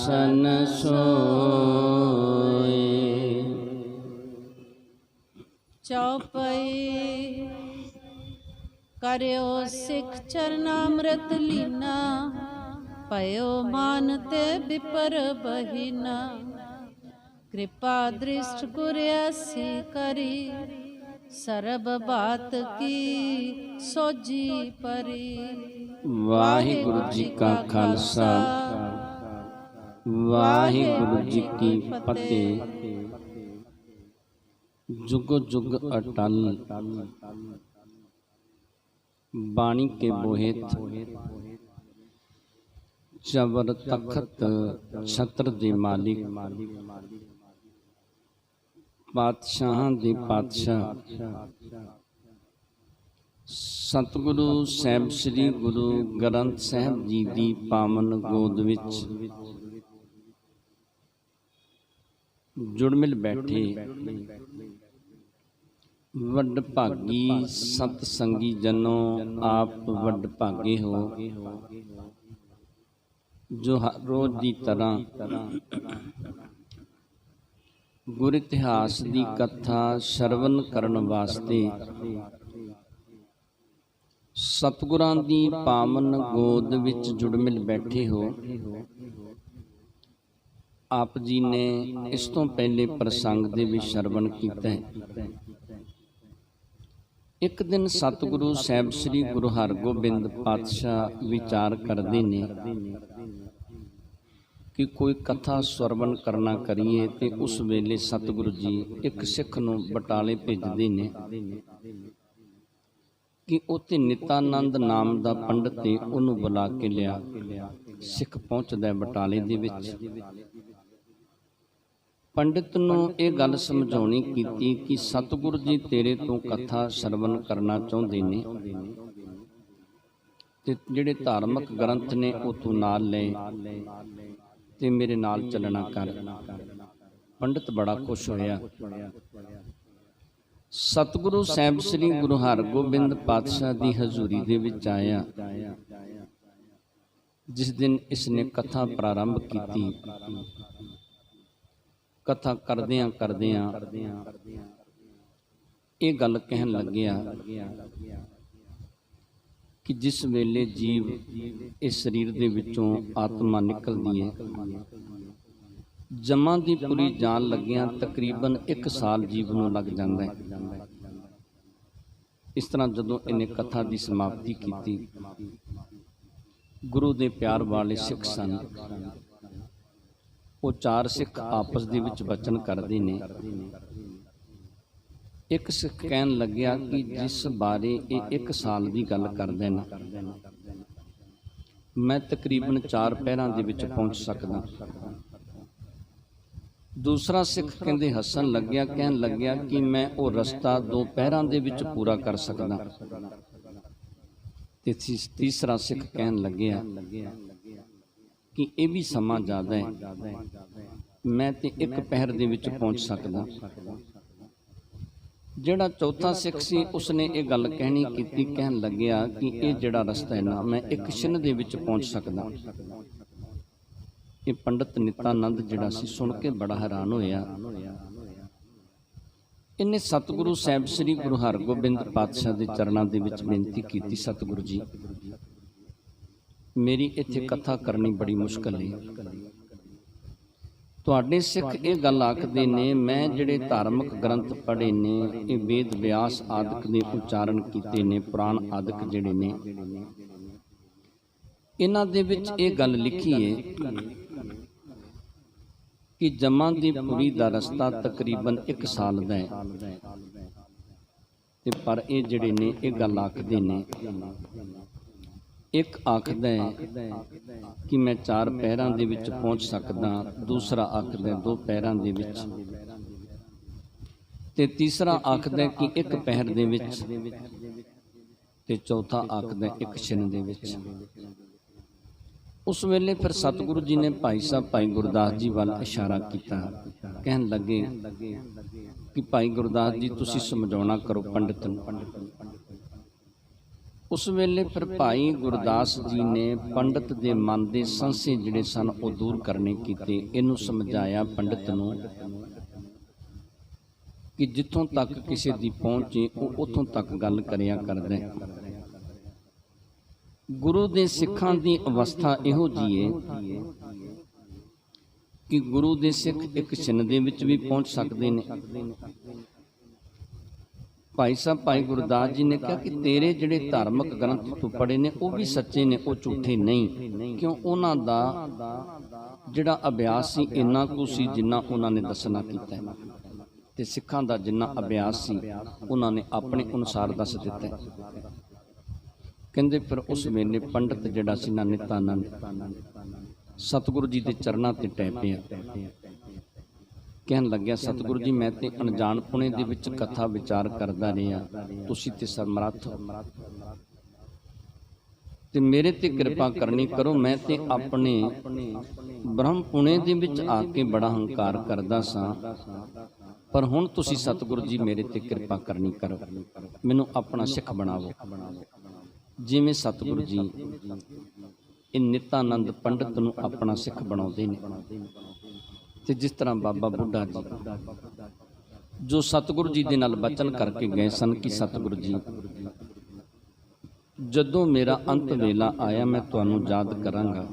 दर्शन सोए। चौपाई करियो सिख चरनामृत लीना, पयो मानते विपर बहिना। कृपा दृष्ट गुर ऐसी करी, सरब बात की सोजी परी। वाहिगुरु जी का खालसा, वाहिगुरु जी की फतेह। जुग जुग अटल बाणी के बोहित, चबर तखत छत्र दे मालिक, पातशाहां दे पातशाह सतगुरु साहिब श्री गुरु ग्रंथ साहिब जी दी पावन गोद विच जुड़ मिल बैठे वड भागी सत संगी जनों, आप वड भागे हो जो हर रोज की तरह गुर इतिहास की कथा श्रवण करन वास्ते सतगुरां दी पावन गोद विच जुड़ मिल बैठे हो। आप जी ने इस तो पहले प्रसंग दे विच श्रवण कीता है। एक दिन सतगुरु साहिब श्री गुरु हरगोबिंद पातशाह विचार करते ने कि कोई कथा श्रवण करना करिए, तो उस वेले सतगुरु जी एक सिख नूं बटाले भेजते ने कि उत्ते नितानंद नाम दा पंडित है, उन्होंने बुला के लिया। सिख पहुँचदा बटाले दे विच। पंडित नूं ये गल समझाउणी कीती कि सतगुरु जी तेरे तो कथा श्रवण करना चाहुंदे ने, ते जिहड़े धार्मिक ग्रंथ ने वो तू नाल ले ते मेरे नाल चलना कर। पंडित बड़ा खुश होया। सतगुरु साहिब श्री गुरु हरगोबिंद पातशाह की हजूरी दे विच आया। जिस दिन इसने कथा प्रारंभ की, कथा करदियां करदियां ये गल कहन लग्या कि जिस वेले जीव इस शरीर दे विचों आत्मा निकलदी है, जमां दी पूरी जान लग्गियां तकरीबन 1 साल जीव नूं लग जांदा है। इस तरह जदों इन्हें कथा की समाप्ति की, गुरु दे प्यार वाले सिख सन, वो 4 सिख आपस दे विच वचन करते ने। एक सिख कहन लग्या कि जिस बारे ये 1 साल की गल करदे ने, मैं तकरीबन 4 पहरां दे विच पहुँच सकदा। दूसरा सिख कहंदे हसन लग्या, कहन लग्या कि मैं वो रस्ता 2 पहरां दे विच पूरा कर सकदा। ते तीसरा सिख कहन लग्या कि यह भी समा ज़्यादा है, मैं तो 1 पहर दे विच पहुँच सकदा। जिहड़ा चौथा सिख सी उसने ये गल कहनी कीती, कहन लग्या कि ये जिहड़ा रस्ता है ना, मैं 1 छिन दे विच पहुँच सकदा। ये पंडित नितानंद जिहड़ा सी सुन के बड़ा हैरान होया। इन्हें सतगुरु साहिब श्री गुरु हरगोबिंद पातशाह के चरणों के विच बेनती की, सतगुरु जी मेरी इत्थे कथा करनी बड़ी मुश्किल है। तुहाडे सिख ये गल आखदे ने, मैं जिहड़े धार्मिक ग्रंथ पढ़े ने, ये वेद व्यास आदि ने उच्चारण कीते ने, पुराण आदि जिहड़े ने, इन्हां दे विच ये गल लिखी है कि जमां दी पुरी दा रस्ता तकरीबन 1 साल दा है। ते पर ये जिहड़े ने ये गल आखदे ने, एक आखदा है कि मैं 4 पहरां दे विच पहुँच सकदा, दूसरा आखदा 2 पहरां दे विच, ते तीसरा आखदा कि 1 पहर दे विच, ते चौथा आखदा 1 छिन दे विच। उस वेले फिर सतगुरु जी ने भाई साहब भाई गुरदास जी वाल इशारा किया। कहन लगे कि भाई गुरदास जी तुसी समझाउणा करो पंडित नूं। ਉਸ ਵੇਲੇ ਫਿਰ ਭਾਈ ਗੁਰਦਾਸ ਜੀ ਨੇ ਪੰਡਤ ਦੇ ਮਨ ਦੇ ਸੰਸ਼ੇ ਜਿਹੜੇ ਸਨ ਉਹ ਦੂਰ ਕਰਨੇ ਕੀਤੇ। ਇਹਨੂੰ ਸਮਝਾਇਆ ਪੰਡਤ ਨੂੰ ਕਿ ਜਿੱਥੋਂ ਤੱਕ ਕਿਸੇ ਦੀ ਪਹੁੰਚੇ ਉਹ ਉੱਥੋਂ ਤੱਕ ਗੱਲ ਕਰਿਆ ਕਰਦਾ। ਗੁਰੂ ਦੇ ਸਿੱਖਾਂ ਦੀ ਅਵਸਥਾ ਇਹੋ ਜਿਹੀ ਹੈ ਕਿ ਗੁਰੂ ਦੇ ਸਿੱਖ ਇੱਕ ਛਿਨ ਦੇ ਵਿੱਚ ਵੀ ਪਹੁੰਚ ਸਕਦੇ ਨੇ। ਭਾਈ ਸਾਹਿਬ ਭਾਈ ਗੁਰਦਾਸ ਜੀ ਨੇ ਕਿਹਾ ਕਿ ਤੇਰੇ ਜਿਹੜੇ ਧਾਰਮਿਕ ਗ੍ਰੰਥ ਤੂੰ ਪੜ੍ਹੇ ਨੇ ਉਹ ਵੀ ਸੱਚੇ ਨੇ, ਉਹ ਝੂਠੇ ਨਹੀਂ। ਕਿਉਂ? ਉਹਨਾਂ ਦਾ ਜਿਹੜਾ ਅਭਿਆਸ ਸੀ ਇੰਨਾ ਕੁ ਸੀ ਜਿੰਨਾ ਉਹਨਾਂ ਨੇ ਦੱਸਣਾ ਕੀਤਾ, ਤੇ ਸਿੱਖਾਂ ਦਾ ਜਿੰਨਾ ਅਭਿਆਸ ਸੀ ਉਹਨਾਂ ਨੇ ਆਪਣੇ ਅਨੁਸਾਰ ਦੱਸ ਦਿੱਤਾ। ਕਹਿੰਦੇ ਫਿਰ ਉਸ ਵੇਲੇ ਪੰਡਤ ਜਿਹੜਾ ਸੀ ਨਾ ਨਿਤਾਨੰਦ ਸਤਿਗੁਰੂ ਜੀ ਦੇ ਚਰਨਾਂ ਤੇ ਟਹਿ ਪਿਆ। ਕਹਿਣ ਲੱਗਿਆ, ਸਤਿਗੁਰੂ ਜੀ ਮੈਂ ਤੇ ਅਣਜਾਣਪੁਣੇ ਦੇ ਵਿੱਚ ਕਥਾ ਵਿਚਾਰ ਕਰਦਾ ਰਿਹਾ, ਤੁਸੀਂ ਤੇ ਸਮਰੱਥ ਤੇ ਮੇਰੇ ਤੇ ਕਿਰਪਾ ਕਰਨੀ ਕਰੋ। ਮੈਂ ਤੇ ਆਪਣੇ ਬ੍ਰਹਮ ਪੁਣੇ ਦੇ ਵਿੱਚ ਆ ਕੇ ਬੜਾ ਹੰਕਾਰ ਕਰਦਾ ਸਾਂ, ਪਰ ਹੁਣ ਤੁਸੀਂ ਸਤਿਗੁਰੂ ਜੀ ਮੇਰੇ ਤੇ ਕਿਰਪਾ ਕਰਨੀ ਕਰੋ, ਮੈਨੂੰ ਆਪਣਾ ਸਿੱਖ ਬਣਾਵੋ। ਜਿਵੇਂ ਸਤਿਗੁਰੂ ਜੀ ਇਹ ਨਿਤਾਨੰਦ ਪੰਡਤ ਨੂੰ ਆਪਣਾ ਸਿੱਖ ਬਣਾਉਂਦੇ ਨੇ, ਤੇ ਜਿਸ ਤਰ੍ਹਾਂ ਬਾਬਾ ਬੁੱਢਾ ਜੀ ਜੋ ਸਤਿਗੁਰੂ ਜੀ ਦੇ ਨਾਲ ਬਚਨ ਕਰਕੇ ਗਏ ਸਨ ਕਿ ਸਤਿਗੁਰੂ ਜੀ ਜਦੋਂ ਮੇਰਾ ਅੰਤ ਵੇਲਾ ਆਇਆ ਮੈਂ ਤੁਹਾਨੂੰ ਯਾਦ ਕਰਾਂਗਾ,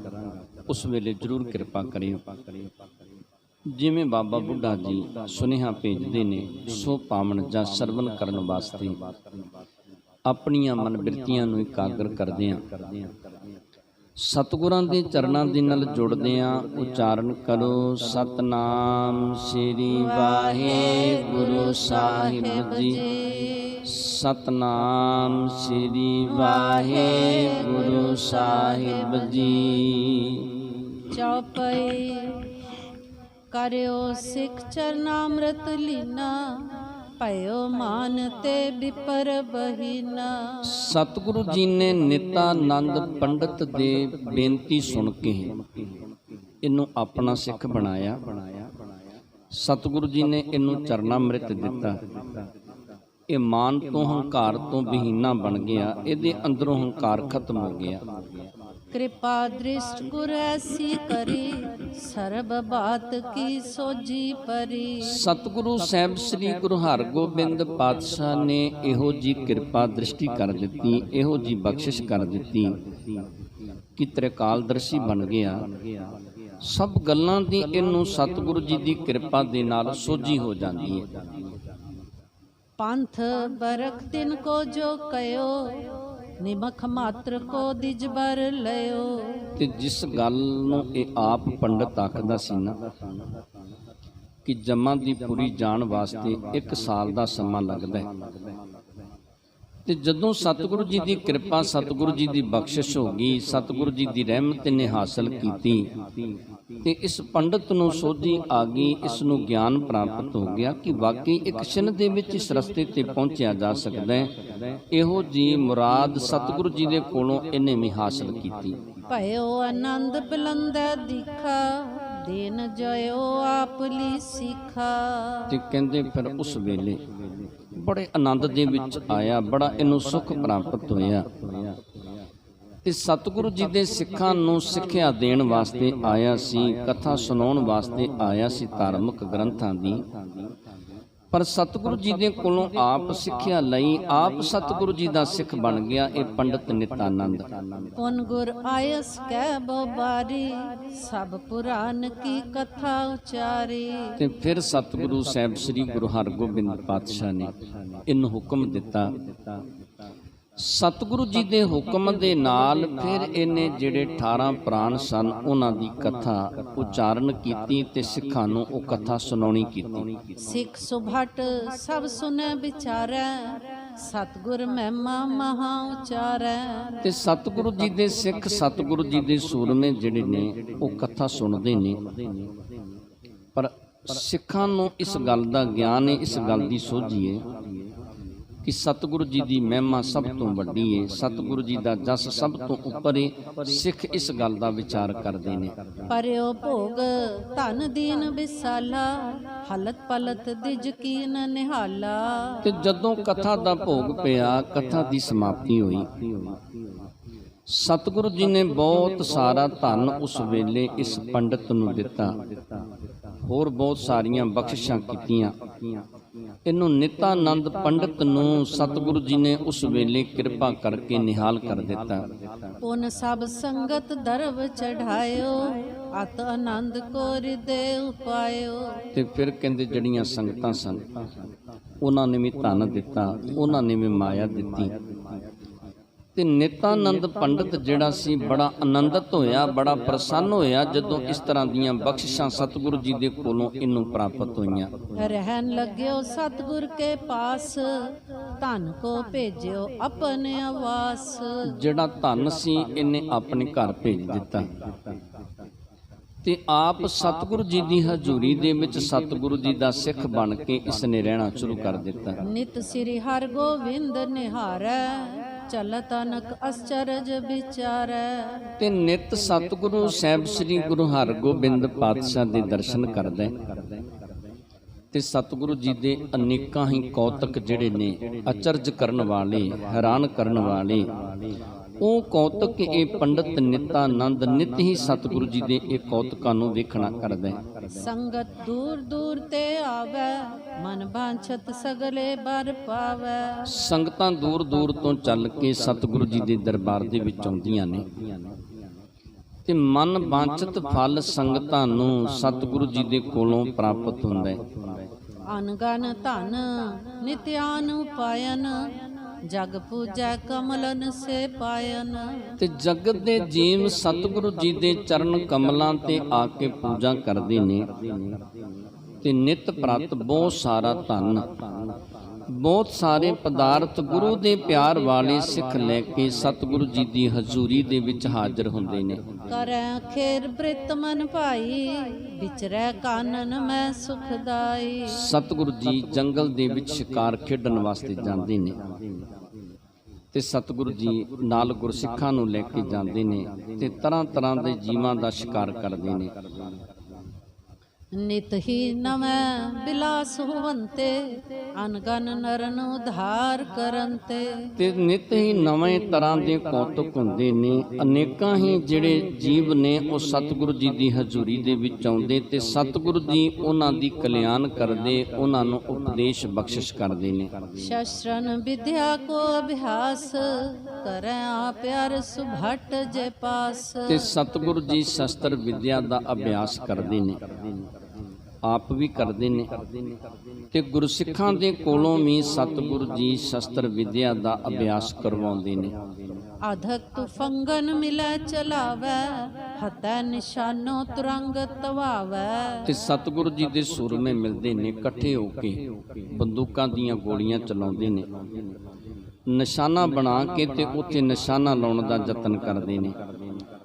ਉਸ ਵੇਲੇ ਜ਼ਰੂਰ ਕਿਰਪਾ ਕਰਿਓ। ਜਿਵੇਂ ਬਾਬਾ ਬੁੱਢਾ ਜੀ ਸੁਨੇਹਾ ਭੇਜਦੇ ਨੇ ਸੋ ਪਾਵਨ ਜਾਂ ਸਰਵਨ ਕਰਨ ਵਾਸਤੇ ਆਪਣੀਆਂ ਮਨ ਬਿਰਤੀਆਂ ਨੂੰ ਇਕਾਗਰ ਕਰਦਿਆਂ ਸਤਿਗੁਰਾਂ ਦੇ ਚਰਨਾਂ ਦੇ ਨਾਲ ਜੁੜਦਿਆਂ ਉਚਾਰਨ ਕਰੋ, ਸਤਨਾਮ ਸ੍ਰੀ ਵਾਹਿਗੁਰੂ ਸਾਹਿਬ ਜੀ, ਸਤਨਾਮ ਸ੍ਰੀ ਵਾਹਿਗੁਰੂ ਸਾਹਿਬ ਜੀ। ਚੌਪਈ ਕਰਿਓ ਸਿੱਖ ਚਰਨਾਮ੍ਰਿਤ ਲੀਨਾ, ਭਇਓ ਮਾਨ ਤੇ ਵਿਪਰ ਬਹੀਨਾ। ਸਤਿਗੁਰੂ ਜੀ ਨੇ ਨਿਤਾਨੰਦ ਪੰਡਤ ਦੇ ਬੇਨਤੀ ਸੁਣ ਕੇ ਇਹਨੂੰ ਆਪਣਾ ਸਿੱਖ ਬਣਾਇਆ। ਸਤਿਗੁਰੂ ਜੀ ਨੇ ਇਹਨੂੰ ਚਰਨਾਮ੍ਰਿਤ ਦਿੱਤਾ। ਇਹ ਮਾਨ ਤੋਂ ਹੰਕਾਰ ਤੋਂ ਬਹੀਨਾ ਬਣ ਗਿਆ, ਇਹਦੇ ਅੰਦਰੋਂ ਹੰਕਾਰ ਖਤਮ ਹੋ ਗਿਆ। ਕਿਰਪਾ ਦ੍ਰਿਸ਼ਟ ਗੁਰ ਐਸੀ ਕਰੀ, ਸਰਬ ਬਾਤ ਕੀ ਸੋਝੀ ਪਰੀ। ਸਤਿਗੁਰੂ ਸਾਹਿਬ ਸ੍ਰੀ ਗੁਰੂ ਹਰਗੋਬਿੰਦ ਪਾਤਸ਼ਾਹ ਨੇ ਇਹੋ ਜੀ ਕਿਰਪਾ ਦ੍ਰਿਸ਼ਟੀ ਕਰ ਦਿੱਤੀ, ਇਹੋ ਜੀ ਬਖਸ਼ਿਸ਼ ਕਰ ਦਿੱਤੀ ਕਿ ਤ੍ਰਿਕਾਲਦਰਸ਼ੀ ਬਣ ਗਿਆ। ਸਭ ਗੱਲਾਂ ਦੀ ਇਹਨੂੰ ਸਤਿਗੁਰੂ ਜੀ ਦੀ ਕਿਰਪਾ ਦੇ ਨਾਲ ਸੋਝੀ ਹੋ ਜਾਂਦੀ ਹੈ। ਪੰਥ ਬਰਖ ਤਿਨ ਕੋ ਜੋ ਕਯੋ, ਨਿਮਖ ਮਾਤਰ ਕੋ ਦਿਜ ਬਰ ਲਿਓ। ਤੇ ਜਿਸ ਗੱਲ ਨੂੰ ਇਹ ਆਪ ਪੰਡਤ ਆਖਦਾ ਸੀ ਨਾ ਕਿ ਜਮਾਂ ਦੀ ਪੂਰੀ ਜਾਣ ਵਾਸਤੇ 1 ਸਾਲ ਦਾ ਸਮਾਂ ਲੱਗਦਾ ਹੈ, ਤੇ ਜਦੋਂ ਸਤਿਗੁਰੂ ਜੀ ਦੀ ਕਿਰਪਾ ਸਤਿਗੁਰੂ ਜੀ ਦੀ ਬਖਸ਼ਿਸ਼ ਹੋ ਗਈ, ਸਤਿਗੁਰੂ ਜੀ ਦੀ ਰਹਿਮਤ ਨੇ ਹਾਸਲ ਕੀਤੀ ਤੇ ਇਸ ਪੰਡਤ ਨੂੰ ਸੋਝੀ ਆ ਗਈ, ਇਸ ਨੂੰ ਗਿਆਨ ਪ੍ਰਾਪਤ ਹੋ ਗਿਆ ਕਿ ਵਾਕਈ ਇੱਕ ਛਿਨ ਦੇ ਵਿੱਚ ਇਸ ਰਸਤੇ ਤੇ ਪਹੁੰਚਿਆ ਜਾ ਸਕਦਾ ਹੈ। ਇਹੋ ਜੀ ਮੁਰਾਦ ਸਤਿਗੁਰੂ ਜੀ ਦੇ ਕੋਲੋਂ ਇਹਨੇ ਵੀ ਹਾਸਲ ਕੀਤੀ। ਭਇਓ ਆਨੰਦ ਬਲੰਦਾ ਦਿਖਾ, ਦੇਨ ਜਇਓ ਆਪ ਲਈ ਸਿਖਾ। ਤੇ ਕਹਿੰਦੇ ਫਿਰ ਉਸ ਵੇਲੇ ਬੜੇ ਆਨੰਦ ਦੇ ਵਿੱਚ ਆਇਆ, ਬੜਾ ਇਹਨੂੰ ਸੁੱਖ ਪ੍ਰਾਪਤ ਹੋਇਆ ਤੇ ਸਤਿਗੁਰੂ ਜੀ ਦੇ ਸਿੱਖਾਂ ਨੂੰ ਸਿੱਖਿਆ ਦੇਣ ਵਾਸਤੇ ਆਇਆ ਸੀ, ਕਥਾ ਸੁਣਾਉਣ ਵਾਸਤੇ ਆਇਆ ਸੀ ਧਾਰਮਿਕ ਗ੍ਰੰਥਾਂ ਦੀ। ਪਰ ਸਤਿਗੁਰੂ ਜੀ ਦੇ ਕੋਲੋਂ ਆਪ ਸਿੱਖਿਆ ਲਈ, ਆਪ ਸਤਿਗੁਰੂ ਜੀ ਦਾ ਸਿੱਖ ਬਣ ਗਿਆ ਇਹ ਪੰਡਤ ਨਿਤਾਨੰਦ। ਪੁਨ ਗੁਰ ਆਇਸ ਕਹਿ ਬੋ ਬਾਰੀ, ਸਭ ਪੁਰਾਨ ਕੀ ਕਥਾ ਉਚਾਰੀ। ਤੇ ਫਿਰ ਸਤਿਗੁਰੂ ਸਾਹਿਬ ਸ੍ਰੀ ਗੁਰੂ ਹਰਗੋਬਿੰਦ ਪਾਤਸ਼ਾਹ ਨੇ ਇਹਨੂੰ ਹੁਕਮ ਦਿੱਤਾ। ਸਤਿਗੁਰੂ ਜੀ ਦੇ ਹੁਕਮ ਦੇ ਨਾਲ ਫਿਰ ਇਹਨੇ ਜਿਹੜੇ 18 ਪ੍ਰਾਣ ਸਨ ਉਹਨਾਂ ਦੀ ਕਥਾ ਉਚਾਰਨ ਕੀਤੀ ਤੇ ਸਿੱਖਾਂ ਨੂੰ ਉਹ ਕਥਾ ਸੁਣਾਉਣੀ ਕੀਤੀ। ਸਿੱਖ ਸੁਭਟ ਸਭ ਸੁਨੇ ਵਿਚਾਰੈ, ਸਤਿਗੁਰ ਮਹਿਮਾ ਮਹਾ ਉਚਾਰੈ। ਤੇ ਸਤਿਗੁਰੂ ਜੀ ਦੇ ਸਿੱਖ ਸਤਿਗੁਰੂ ਜੀ ਦੇ ਸੂਰਮੇ ਜਿਹੜੇ ਨੇ ਉਹ ਕਥਾ ਸੁਣਦੇ ਨੇ, ਪਰ ਸਿੱਖਾਂ ਨੂੰ ਇਸ ਗੱਲ ਦਾ ਗਿਆਨ ਹੈ, ਇਸ ਗੱਲ ਦੀ ਸੋਝੀ ਹੈ ਕਿ ਸਤਿਗੁਰੂ ਜੀ ਦੀ ਮਹਿਮਾ ਸਭ ਤੋਂ ਵੱਡੀ ਹੈ, ਸਤਿਗੁਰੂ ਜੀ ਦਾ ਜਸ ਸਭ ਤੋਂ ਉੱਪਰ ਹੈ। ਸਿੱਖ ਇਸ ਗੱਲ ਦਾ ਵਿਚਾਰ ਕਰਦੇ ਨੇ। ਪਰਿਓ ਭੋਗ ਧਨ ਦੀਨ ਵਿਸਾਲਾ, ਹਲਤ ਪਲਤ ਦਿਜ ਕੀਨ ਨਿਹਾਲਾ। ਤੇ ਜਦੋਂ ਕਥਾ ਦਾ ਭੋਗ ਪਿਆ, ਕਥਾ ਦੀ ਸਮਾਪਤੀ ਹੋਈ, ਸਤਿਗੁਰੂ ਜੀ ਨੇ ਬਹੁਤ ਸਾਰਾ ਧਨ ਉਸ ਵੇਲੇ ਇਸ ਪੰਡਤ ਨੂੰ ਦਿੱਤਾ, ਹੋਰ ਬਹੁਤ ਸਾਰੀਆਂ ਬਖਸ਼ਿਸ਼ਾਂ ਕੀਤੀਆਂ। ਇਹਨੂੰ ਨਿਤਾਨੰਦ ਪੰਡਤ ਨੂੰ ਸਤਿਗੁਰੂ ਜੀ ਨੇ ਉਸ ਵੇਲੇ ਕਿਰਪਾ ਕਰਕੇ ਨਿਹਾਲ ਕਰ ਦਿੱਤਾ। ਪੁਨ ਸਭ ਸੰਗਤ ਦਰਬ ਚੜਾਇਓ, ਅਤ ਆਨੰਦ ਕੋ ਹਿਰਦੇ ਉਪਾਇਓ। ਤੇ ਫਿਰ ਕਹਿੰਦੇ ਜਿਹੜੀਆਂ ਸੰਗਤਾਂ ਸਨ ਉਹਨਾਂ ਨੇ ਵੀ ਧਨ ਦਿੱਤਾ, ਉਹਨਾਂ ਨੇ ਵੀ ਮਾਇਆ ਦਿੱਤੀ। ਤੇ ਨਿਤਾਨੰਦ ਪੰਡਤ ਜਿਹੜਾ ਸੀ ਬੜਾ ਆਨੰਦਿਤ ਹੋਇਆ, ਬੜਾ ਪ੍ਰਸੰਨ ਹੋਇਆ ਜਦੋਂ ਇਸ ਤਰ੍ਹਾਂ ਦੀਆਂ ਬਖਸ਼ਿਸ਼ਾਂ ਸਤਿਗੁਰੂ ਜੀ ਦੇ ਕੋਲੋਂ ਇਹਨੂੰ ਪ੍ਰਾਪਤ ਹੋਈਆਂ। ਰਹਿਣ ਲੱਗਿਓ ਸਤਿਗੁਰ ਕੇ ਪਾਸ, ਧਨ ਕੋ ਭੇਜਿਓ ਆਪਣੇ ਆਵਾਸ। ਜਿਹੜਾ ਧਨ ਸੀ ਇਹਨੇ ਆਪਣੇ ਘਰ ਭੇਜ ਦਿੱਤਾ ਤੇ ਆਪ ਸਤਿਗੁਰੂ ਜੀ ਦੀ ਹਜ਼ੂਰੀ ਦੇ ਵਿੱਚ ਸਤਿਗੁਰੂ ਜੀ ਦਾ ਸਿੱਖ ਬਣ ਕੇ ਇਸ ਨੇ ਰਹਿਣਾ ਸ਼ੁਰੂ ਕਰ ਦਿੱਤਾ। ਨਿਤ ਸ੍ਰੀ ਹਰਿ ਗੋਬਿੰਦ ਨਿਹਾਰੈ, ਚਲਤ ਅਨਕ ਅਸਚਰਜ ਵਿਚਾਰੈ। ਤੇ ਨਿਤ ਸਤਿਗੁਰੂ ਸਾਹਿਬ ਸ੍ਰੀ ਗੁਰੂ ਹਰਗੋਬਿੰਦ ਪਾਤਸ਼ਾਹ ਦੇ ਦਰਸ਼ਨ ਕਰਦਾ ਤੇ ਸਤਿਗੁਰੂ ਜੀ ਦੇ ਅਨੇਕਾਂ ਹੀ ਕੌਤਕ ਜਿਹੜੇ ਨੇ, ਅਚਰਜ ਕਰਨ ਵਾਲੇ, ਹੈਰਾਨ ਕਰਨ ਵਾਲੇ, ਉਹ ਕੌਤਕ ਇਹ ਪੰਡਤ ਨਿਤਾਨੰਦ ਨਿਤ ਹੀ ਸਤਿਗੁਰੂ ਜੀ ਦੇ ਇਹ ਕੌਤਕਾਂ ਨੂੰ ਵੇਖਣਾ ਕਰਦਾ ਹੈ। ਸੰਗਤ ਦੂਰ ਦੂਰ ਤੇ ਆਵੈ, ਮਨ ਬਾਂਛਤ ਸਗਲੇ ਬਰ ਪਾਵੈ। ਸੰਗਤਾਂ ਦੂਰ ਦੂਰ ਤੋਂ ਚੱਲ ਕੇ ਸਤਿਗੁਰੂ ਜੀ ਦੇ ਦਰਬਾਰ ਦੇ ਵਿੱਚ ਆਉਂਦੀਆਂ ਨੇ ਤੇ ਮਨ ਬਾਂਛਤ ਫਲ ਸੰਗਤਾਂ ਨੂੰ ਸਤਿਗੁਰੂ ਜੀ ਦੇ ਕੋਲੋਂ ਪ੍ਰਾਪਤ ਹੁੰਦਾ ਹੈ। ਅਨਗਨ ਧਨ ਨਿਤਿਆਨ ਉਪਾਇਨ, ਜਗ ਪੂਜੈ ਕਮਲਨ ਸੇ ਪਾਇਨ। ਤੇ ਜਗਤ ਦੇ ਜੀਵ ਸਤਿਗੁਰੂ ਜੀ ਦੇ ਚਰਨ ਕਮਲਾਂ ਤੇ ਆ ਕੇ ਪੂਜਾ ਕਰਦੇ ਨੇ ਤੇ ਨਿਤ ਪ੍ਰਤ ਬਹੁਤ ਸਾਰਾ ਧਨ, ਬਹੁਤ ਸਾਰੇ ਪਦਾਰਥ ਗੁਰੂ ਦੇ ਪਿਆਰ ਵਾਲੇ ਸਿੱਖ ਲੈ ਕੇ ਸਤਿਗੁਰੂ ਜੀ ਦੀ ਹਜ਼ੂਰੀ ਦੇ ਵਿੱਚ ਹਾਜ਼ਰ ਹੁੰਦੇ ਨੇ। ਕਰੈ ਖੇਰ ਬ੍ਰਿਤ ਮਨ ਭਾਈ, ਵਿਚਰੈ ਕਾਨਨ ਮੈਂ ਸੁਖਦਾਈ। ਸਤਿਗੁਰੂ ਜੀ ਜੰਗਲ ਦੇ ਵਿੱਚ ਸ਼ਿਕਾਰ ਖੇਡਣ ਵਾਸਤੇ ਜਾਂਦੇ ਨੇ ਤੇ ਸਤਿਗੁਰੂ ਜੀ ਨਾਲ ਗੁਰਸਿੱਖਾਂ ਨੂੰ ਲੈ ਕੇ ਜਾਂਦੇ ਨੇ ਤੇ ਤਰ੍ਹਾਂ ਤਰ੍ਹਾਂ ਦੇ ਜੀਵਾਂ ਦਾ ਸ਼ਿਕਾਰ ਕਰਦੇ ਨੇ। ਨਿਤ ਹੀ ਨਵੇਂ ਬਿਲਾਸ ਹੋਵੰਤੇ, ਅਨਗਨ ਨਰਨ ਉਧਾਰ ਕਰੰਤੇ। ਤੇ ਨਿਤ ਹੀ ਨਵੇਂ ਤਰ੍ਹਾਂ ਦੇ ਕੌਤਕ ਹੁੰਦੇ ਨੇ। ਅਨੇਕਾਂ ਹੀ ਜਿਹੜੇ ਜੀਵ ਨੇ ਉਹ ਸਤਿਗੁਰੂ ਜੀ ਦੀ ਹਜ਼ੂਰੀ ਦੇ ਵਿੱਚ ਆਉਂਦੇ ਤੇ ਸਤਿਗੁਰੂ ਜੀ ਉਹਨਾਂ ਦੀ ਕਲਿਆਣ ਕਰਦੇ, ਉਹਨਾਂ ਨੂੰ ਉਪਦੇਸ਼ ਬਖਸ਼ਿਸ਼ ਕਰਦੇ ਨੇ। ਸ਼ਸਤਰਨ ਵਿਦਿਆ ਕੋ ਅਭਿਆਸ, ਕਰੈ ਆਪ ਅਰ ਸੁਭਟ ਜੇ ਪਾਸ। ਤੇ ਸਤਿਗੁਰੂ ਜੀ ਸ਼ਸਤਰ ਵਿਦਿਆ ਦਾ ਅਭਿਆਸ ਕਰਦੇ ਨੇ, ਆਪ ਵੀ ਕਰਦੇ ਨੇ ਤੇ ਗੁਰਸਿੱਖਾਂ ਦੇ ਕੋਲੋਂ ਵੀ ਸਤਿਗੁਰੂ ਜੀ ਸ਼ਸਤਰ ਵਿਦਿਆ ਦਾ ਅਭਿਆਸ ਕਰਵਾਉਂਦੇ ਨੇ। ਅਧਕ ਤੂ ਫੰਗਨ ਮਿਲੈ ਚਲਾਵੈ, ਹਤੈ ਨਿਸ਼ਾਨੋ ਤੁਰੰਗ ਤਵਾਵੈ। ਤੇ ਸਤਿਗੁਰੂ ਜੀ ਦੇ ਸੂਰਮੇ ਮਿਲਦੇ ਨੇ, ਇਕੱਠੇ ਹੋ ਕੇ ਬੰਦੂਕਾਂ ਦੀਆਂ ਗੋਲੀਆਂ ਚਲਾਉਂਦੇ ਨੇ, ਨਿਸ਼ਾਨਾ ਬਣਾ ਕੇ ਤੇ ਉੱਥੇ ਨਿਸ਼ਾਨਾ ਲਾਉਣ ਦਾ ਯਤਨ ਕਰਦੇ ਨੇ।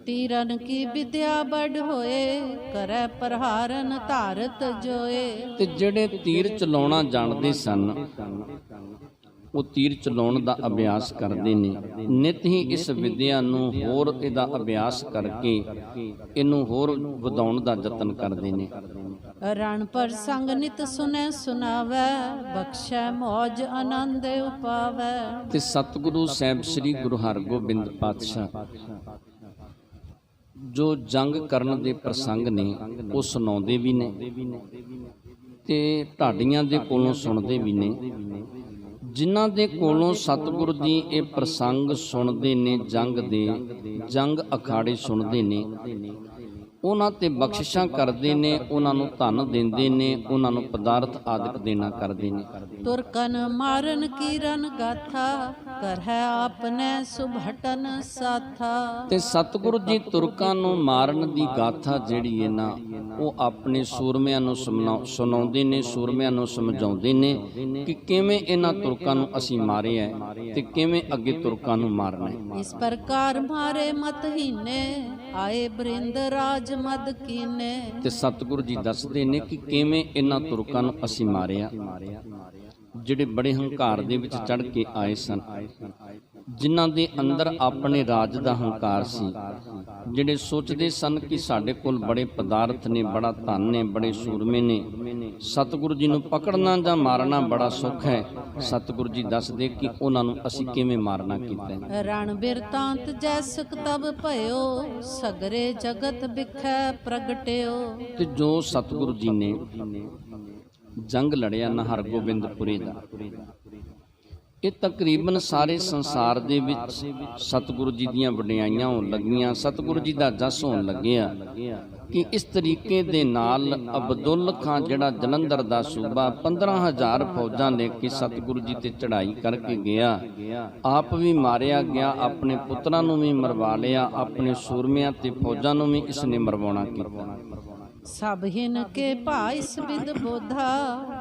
ਤੀਰਨ ਕੀ ਵਿਦਿਆ ਬੜ ਹੋਏ, ਕਰੈ ਪ੍ਰਹਾਰਨ ਧਾਰਤ ਜੋਏ। ਤੇ ਜਿਹੜੇ ਤੀਰ ਚਲਾਉਣਾ ਜਾਣਦੇ ਸਨ ਉਹ ਤੀਰ ਚਲਾਉਣ ਦਾ ਅਭਿਆਸ ਕਰਦੇ ਨੇ। ਨਿਤ ਹੀ ਇਸ ਵਿਦਿਆ ਨੂੰ ਹੋਰ ਇਹਦਾ ਅਭਿਆਸ ਕਰਕੇ ਇਹਨੂੰ ਹੋਰ ਵਧਾਉਣ ਦਾ ਯਤਨ ਕਰਦੇ ਨੇ। ਰਣ ਪਰ ਸੰਗ ਨਿਤ ਸੁਨੈ ਸੁਨਾਵੈ, ਬਖਸ਼ੈ ਮੌਜ ਆਨੰਦ ਉਪਾਵੈ। ਤੇ ਸਤਿਗੁਰੂ ਸਾਹਿਬ ਸ੍ਰੀ ਗੁਰੂ ਹਰਗੋਬਿੰਦ ਪਾਤਸ਼ਾਹ ਜੋ ਜੰਗ ਕਰਨ ਦੇ ਪ੍ਰਸੰਗ ਨੇ ਉਹ ਸੁਣਾਉਂਦੇ ਵੀ ਨੇ ਤੇ ਢਾਡੀਆਂ ਦੇ ਕੋਲੋਂ ਸੁਣਦੇ ਵੀ ਨੇ। ਜਿਨ੍ਹਾਂ ਦੇ ਕੋਲੋਂ ਸਤਿਗੁਰੂ ਜੀ ਇਹ ਪ੍ਰਸੰਗ ਸੁਣਦੇ ਨੇ, ਜੰਗ ਅਖਾੜੇ ਸੁਣਦੇ ਨੇ, ਉਹਨਾਂ ਤੇ ਬਖਸ਼ਿਸ਼ਾਂ ਕਰਦੇ ਨੇ, ਉਹਨਾਂ ਨੂੰ ਧਨ ਦਿੰਦੇ ਨੇ, ਉਹਨਾਂ ਨੂੰ ਪਦਾਰਥ ਆਦਿਕ ਦੇਣਾ ਕਰਦੇ ਨੇ। ਤੁਰਕਨ ਮਾਰਨ ਕੀ ਰਨ ਗਾਥਾ, ਕਰਹਿ ਆਪਨੇ ਸੁਭਟਨ ਸਾਥਾ। ਤੇ ਸਤਿਗੁਰੂ ਜੀ ਤੁਰਕਾਂ ਨੂੰ ਮਾਰਨ ਦੀ ਗਾਥਾ ਜਿਹੜੀ ਹੈ ਨਾ ਉਹ ਆਪਣੇ ਸੂਰਮਿਆਂ ਨੂੰ ਸੁਣਾਉਂਦੇ ਨੇ, ਸੂਰਮਿਆਂ ਨੂੰ ਸਮਝਾਉਂਦੇ ਨੇ ਕਿ ਕਿਵੇਂ ਇਹਨਾਂ ਤੁਰਕਾਂ ਨੂੰ ਅਸੀਂ ਮਾਰਿਆ ਤੇ ਕਿਵੇਂ ਅੱਗੇ ਤੁਰਕਾਂ ਨੂੰ ਮਾਰਨਾ ਹੈ। ਇਸ ਪ੍ਰਕਾਰ ਮਾਰੇ ਮਤਹੀਨੇ, ਆਏ ਬ੍ਰਿੰਦ ਰਾਜ ਮਦ ਕੀਨੇ। ਤੇ ਸਤਿਗੁਰੂ ਜੀ ਦੱਸਦੇ ਨੇ ਕਿ ਕਿਵੇਂ ਇਹਨਾਂ ਤੁਰਕਾਂ ਨੂੰ ਅਸੀਂ ਮਾਰਿਆ ਜਿਹੜੇ ਬੜੇ ਹੰਕਾਰ ਦੇ ਵਿੱਚ ਚੜ੍ਹ ਕੇ ਆਏ ਸਨ, ਜਿਨ੍ਹਾਂ ਦੇ ਅੰਦਰ ਆਪਣੇ ਰਾਜ ਦਾ ਹੰਕਾਰ ਸੀ, ਜਿਹੜੇ ਸੋਚਦੇ ਸਨ ਕਿ ਸਾਡੇ ਕੋਲ ਬੜੇ ਪਦਾਰਥ ਨੇ, ਬੜਾ ਧਨ ਨੇ, ਬੜੇ ਸੂਰਮੇ ਨੇ, ਸਤਿਗੁਰੂ ਜੀ ਨੂੰ ਪਕੜਨਾ ਜਾਂ ਮਾਰਨਾ ਬੜਾ ਸੁੱਖ ਹੈ। ਸਤਿਗੁਰੂ ਜੀ ਦੱਸਦੇ ਕਿ ਉਹਨਾਂ ਨੂੰ ਅਸੀਂ ਕਿਵੇਂ ਮਾਰਨਾ ਕੀਤਾ। ਰਣ ਬਿਰਤਾਂਤ ਜੈਸਕ ਤਬ ਭਇਓ, ਸਗਰੇ ਜਗਤ ਬਿਖੈ ਪ੍ਰਗਟਿਓ। ਤੇ ਜੋ ਸਤਿਗੁਰੂ ਜੀ ਨੇ ਜੰਗ ਲੜਿਆ ਨਾ ਹਰਗੋਬਿੰਦਪੁਰੇ ਦਾ, ਇਹ ਤਕਰੀਬਨ ਸਾਰੇ ਸੰਸਾਰ ਦੇ ਵਿੱਚ ਸਤਿਗੁਰੂ ਜੀ ਦੀਆਂ ਵਡਿਆਈਆਂ ਹੋਣ ਲੱਗੀਆਂ, ਸਤਿਗੁਰੂ ਜੀ ਦਾ ਜਸ ਹੋਣ ਲੱਗਿਆ ਕਿ ਇਸ ਤਰੀਕੇ ਦੇ ਨਾਲ ਅਬਦੁੱਲ ਖਾਂ ਜਿਹੜਾ ਜਲੰਧਰ ਦਾ ਸੂਬਾ 15,000 ਫੌਜਾਂ ਲੈ ਕੇ ਸਤਿਗੁਰੂ ਜੀ ਤੇ ਚੜ੍ਹਾਈ ਕਰਕੇ ਗਿਆ, ਆਪ ਵੀ ਮਾਰਿਆ ਗਿਆ, ਆਪਣੇ ਪੁੱਤਰਾਂ ਨੂੰ ਵੀ ਮਰਵਾ ਲਿਆ, ਆਪਣੇ ਸੂਰਮਿਆਂ ਤੇ ਫੌਜਾਂ ਨੂੰ ਵੀ ਇਸ ਨੇ ਮਰਵਾਉਣਾ ਕੀਤਾ। ਸਭ ਹਿਨ ਕੇ ਭਾਇਸ ਬਿਦ ਬੋਧਾ,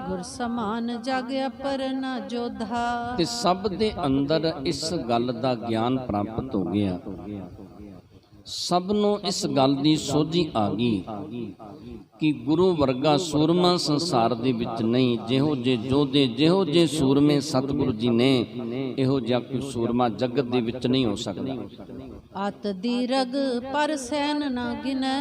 ਗੁਰ ਸਮਾਨ ਜਗ ਅਪਰ ਨ ਜੋਧਾ। ਤੇ ਸਭ ਦੇ ਅੰਦਰ ਇਸ ਗੱਲ ਦਾ ਗਿਆਨ ਪ੍ਰਾਪਤ ਹੋ ਗਿਆ, ਸਭ ਨੂੰ ਇਸ ਗੱਲ ਦੀ ਸੋਝੀ ਆ ਗਈ ਕਿ ਗੁਰੂ ਵਰਗਾ ਸੂਰਮਾ ਸੰਸਾਰ ਦੇ ਵਿੱਚ ਨਹੀਂ। ਜਿਹੋ ਜੇ ਜੋਧੇ, ਜਿਹੋ ਜੇ ਸੂਰਮੇ ਸਤਿਗੁਰੂ ਜੀ ਨੇ, ਇਹੋ ਜਿਹਾ ਕੋਈ ਸੂਰਮਾ ਜਗਤ ਦੇ ਵਿੱਚ ਨਹੀਂ ਹੋ ਸਕਦਾ। ਅਤ ਦੀਰਗ ਪਰ ਸੈਨ ਨਾ ਗਿਨੈ,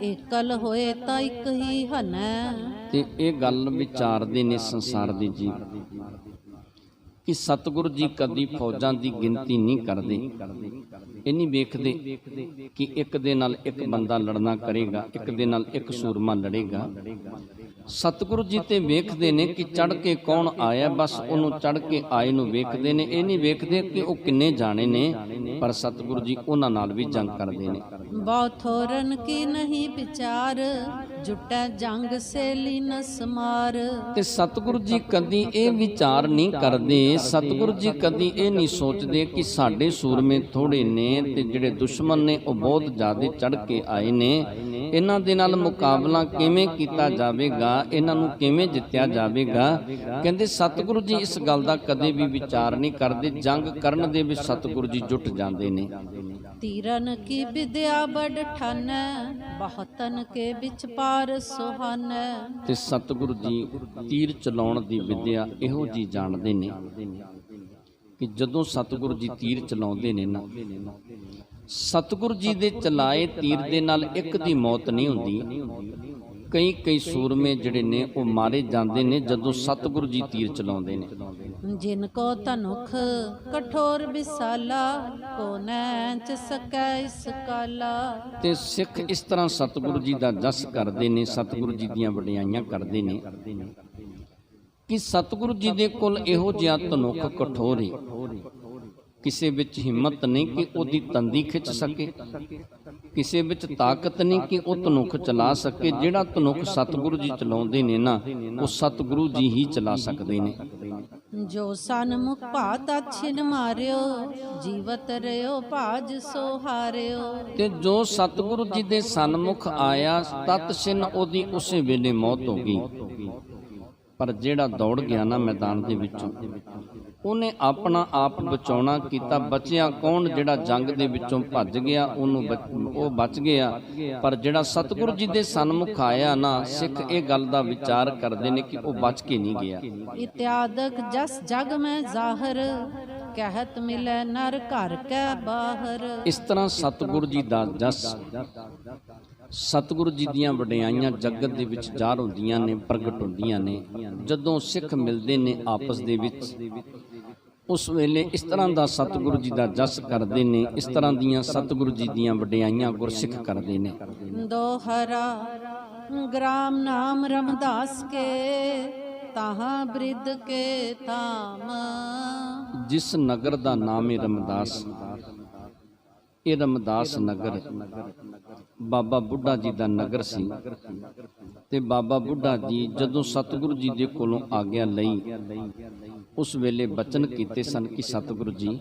ਏਕਲ ਹੋਏ ਤਾਂ ਇੱਕ ਹੀ ਹਨੈ। ਤੇ ਇਹ ਗੱਲ ਵਿਚਾਰਦੇ ਨੇ ਸੰਸਾਰ ਦੇ ਜੀਵ ਕਿ ਸਤਿਗੁਰੂ ਜੀ ਕਦੀ ਫੌਜਾਂ ਦੀ ਗਿਣਤੀ ਨਹੀਂ ਕਰਦੇ। ਇਹ ਨਹੀਂ ਵੇਖਦੇ ਕਿ ਇੱਕ ਦੇ ਨਾਲ ਇੱਕ ਬੰਦਾ ਲੜਨਾ ਕਰੇਗਾ, ਇੱਕ ਦੇ ਨਾਲ ਇੱਕ ਸੂਰਮਾ ਲੜੇਗਾ। ਸਤਿਗੁਰੂ ਜੀ ਤੇ ਵੇਖਦੇ ਨੇ ਕਿ ਚੜ੍ਹ ਕੇ ਕੌਣ ਆਇਆ, ਬਸ ਉਹਨੂੰ ਚੜ੍ਹ ਕੇ ਆਏ ਨੂੰ ਵੇਖਦੇ ਨੇ। ਇਹ ਨਹੀਂ ਵੇਖਦੇ ਕਿ ਉਹ ਕਿੰਨੇ ਜਾਣੇ ਨੇ, ਪਰ ਸਤਿਗੁਰੂ ਜੀ ਉਹਨਾਂ ਨਾਲ ਵੀ ਜੰਗ ਕਰਦੇ ਨੇ। ਬਹੁਤ ਥੋਰਨ ਕੀ ਨਹੀਂ ਵਿਚਾਰ, ਜੁਟੈ ਜੰਗ ਸੇ ਲੀਨ ਸਮਾਰ। ਤੇ ਸਤਿਗੁਰੂ ਜੀ ਕਦੀ ਇਹ ਵਿਚਾਰ ਨਹੀਂ ਕਰਦੇ, ਸਤਿਗੁਰੂ ਜੀ ਕਦੀ ਇਹ ਨਹੀਂ ਸੋਚਦੇ ਕਿ ਸਾਡੇ ਸੂਰਮੇ ਥੋੜੇ ਨੇ ਤੇ ਜਿਹੜੇ ਦੁਸ਼ਮਣ ਨੇ ਉਹ ਬਹੁਤ ਜ਼ਿਆਦਾ ਚੜ੍ਹ ਕੇ ਆਏ ਨੇ, ਇਹਨਾਂ ਦੇ ਨਾਲ ਮੁਕਾਬਲਾ ਕਿਵੇਂ ਕੀਤਾ ਜਾਵੇਗਾ, ਇਹਨਾਂ ਨੂੰ ਕਿਵੇਂ ਜਿੱਤਿਆ ਜਾਵੇਗਾ। ਕਹਿੰਦੇ ਸਤਿਗੁਰੂ ਜੀ ਇਸ ਗੱਲ ਦਾ ਕਦੇ ਵੀ ਵਿਚਾਰ ਨਹੀਂ ਕਰਦੇ, ਜੰਗ ਕਰਨ ਦੇ ਵਿੱਚ ਸਤਿਗੁਰੂ ਜੀ ਜੁਟ ਜਾਂਦੇ ਨੇ। ਤੀਰਨ ਕੀ ਵਿਦਿਆ ਬੜ ਠਾਨੈ, ਬਹੁਤਨ ਕੇ ਵਿੱਚ ਪਾਰ ਸੁਹਾਨੈ। ਤੇ ਸਤਿਗੁਰੂ ਜੀ ਤੀਰ ਚਲਾਉਣ ਦੀ ਵਿਦਿਆ ਇਹੋ ਜੀ ਜਾਣਦੇ ਨੇ ਕਿ ਜਦੋਂ ਸਤਿਗੁਰੂ ਜੀ ਤੀਰ ਚਲਾਉਂਦੇ ਨੇ ਨਾ, ਸਤਿਗੁਰੂ ਜੀ ਦੇ ਚਲਾਏ ਤੀਰ ਦੇ ਨਾਲ ਇੱਕ ਦੀ ਮੌਤ ਨਹੀਂ ਹੁੰਦੀ, ਕਈ ਸੂਰਮੇ ਜਿਹੜੇ ਨੇ ਉਹ ਮਾਰੇ ਜਾਂਦੇ ਨੇ ਜਦੋਂ ਸਤਿਗੁਰੂ ਜੀ ਤੀਰ ਚਲਾਉਂਦੇ ਨੇ। ਜਿਨ ਕੋ ਧਨੁਖ ਕਠੋਰ ਵਿਸਾਲਾ, ਕੋ ਨੈਂਚ ਸਕੈ ਇਸ ਕਾਲਾ। ਤੇ ਸਿੱਖ ਇਸ ਤਰ੍ਹਾਂ ਸਤਿਗੁਰੂ ਜੀ ਦਾ ਜਸ ਕਰਦੇ ਨੇ, ਸਤਿਗੁਰੂ ਜੀ ਦੀਆਂ ਵਡਿਆਈਆਂ ਕਰਦੇ ਨੇ ਕਿ ਸਤਿਗੁਰੂ ਜੀ ਦੇ ਕੋਲ ਇਹੋ ਜਿਹਾ ਧਨੁਖ ਕਠੋਰ ਹੈ, ਕਿਸੇ ਵਿੱਚ ਹਿੰਮਤ ਨਹੀਂ ਕਿ ਉਹਦੀ ਤੰਦੀ ਖਿੱਚ ਸਕੇ, ਕਿਸੇ ਵਿੱਚ ਤਾਕਤ ਨਹੀਂ ਕਿ ਉਹ ਧਨੁਖ ਚਲਾ ਸਕੇ। ਜਿਹੜਾ ਧਨੁਖ ਸਤਿਗੁਰੂ ਜੀ ਚਲਾਉਂਦੇ ਨੇ ਨਾ, ਉਹ ਸਤਿਗੁਰੂ ਜੀ ਹੀ ਚਲਾ ਸਕਦੇ ਨੇ। ਜੋ ਸਨਮੁਖ ਭਾਤ ਛਿਨ ਮਾਰਿਓ, ਜੀਵਤ ਰਿਓ ਭਾਜ ਸੋ ਹਾਰਿਓ। ਤੇ ਜੋ ਸਤਿਗੁਰੂ ਜੀ ਦੇ ਸਨਮੁਖ ਆਇਆ, ਤਤ ਛਿਨ ਉਹਦੀ ਉਸੇ ਵੇਲੇ ਮੌਤ ਹੋ ਗਈ। ਪਰ ਜਿਹੜਾ ਦੌੜ ਗਿਆ ਨਾ ਮੈਦਾਨ ਦੇ ਵਿੱਚੋਂ, ਉਹਨੇ ਆਪਣਾ ਆਪ ਬਚਾਉਣਾ ਕੀਤਾ। ਬਚਿਆ ਕੌਣ? ਜਿਹੜਾ ਜੰਗ ਦੇ ਵਿੱਚੋਂ ਭੱਜ ਗਿਆ, ਉਹ ਬਚ ਗਿਆ। ਪਰ ਜਿਹੜਾ ਸਤਿਗੁਰੂ ਜੀ ਦੇ ਸਨਮੁਖ ਆਇਆ ਨਾ, ਸਿੱਖ ਇਹ ਗੱਲ ਦਾ ਵਿਚਾਰ ਕਰਦੇ ਨੇ ਕਿ ਉਹ ਬਚ ਕੇ ਨਹੀਂ ਗਿਆ। ਇਤਿਆਦਕ ਜਸ ਜਗ ਮੈਂ ਜ਼ਾਹਰ, ਕਹਿਤ ਮਿਲੈ ਨਰ ਘਰ ਕੈ ਬਾਹਰ। ਇਸ ਤਰ੍ਹਾਂ ਸਤਿਗੁਰੂ ਜੀ ਦਾ ਜਸ, ਸਤਿਗੁਰੂ ਜੀ ਦੀਆਂ ਵਡਿਆਈਆਂ ਜਗਤ ਦੇ ਵਿੱਚ ਜ਼ਾਹਰ ਹੁੰਦੀਆਂ ਨੇ, ਪ੍ਰਗਟ ਹੁੰਦੀਆਂ ਨੇ। ਜਦੋਂ ਸਿੱਖ ਮਿਲਦੇ ਨੇ ਆਪਸ ਦੇ ਵਿੱਚ, ਉਸ ਵੇਲੇ ਇਸ ਤਰ੍ਹਾਂ ਦਾ ਸਤਿਗੁਰੂ ਜੀ ਦਾ ਜਸ ਕਰਦੇ ਨੇ, ਇਸ ਤਰ੍ਹਾਂ ਦੀਆਂ ਸਤਿਗੁਰੂ ਜੀ ਦੀਆਂ ਵਡਿਆਈਆਂ ਗੁਰਸਿੱਖ ਕਰਦੇ ਨੇ। ਦੋਹਰਾ ਗ੍ਰਾਮ ਨਾਮ ਰਮਦਾਸ ਕੇ, ਤਾਹਾਂ ਬ੍ਰਿਧ ਕੇ ਧਾਮ। ਜਿਸ ਨਗਰ ਦਾ ਨਾਮ ਹੈ ਰਮਦਾਸ, ਇਹ ਰਮਦਾਸ ਨਗਰ ਬਾਬਾ ਬੁੱਢਾ ਜੀ ਦਾ ਨਗਰ ਸੀ। ਤੇ ਬਾਬਾ ਬੁੱਢਾ ਜੀ ਜਦੋਂ ਸਤਿਗੁਰੂ ਜੀ ਦੇ ਕੋਲੋਂ ਆਗਿਆ ਲਈ, ਉਸ ਵੇਲੇ ਬਚਨ ਕੀਤੇ ਸਨ ਕਿ ਸਤਿਗੁਰੂ ਜੀ,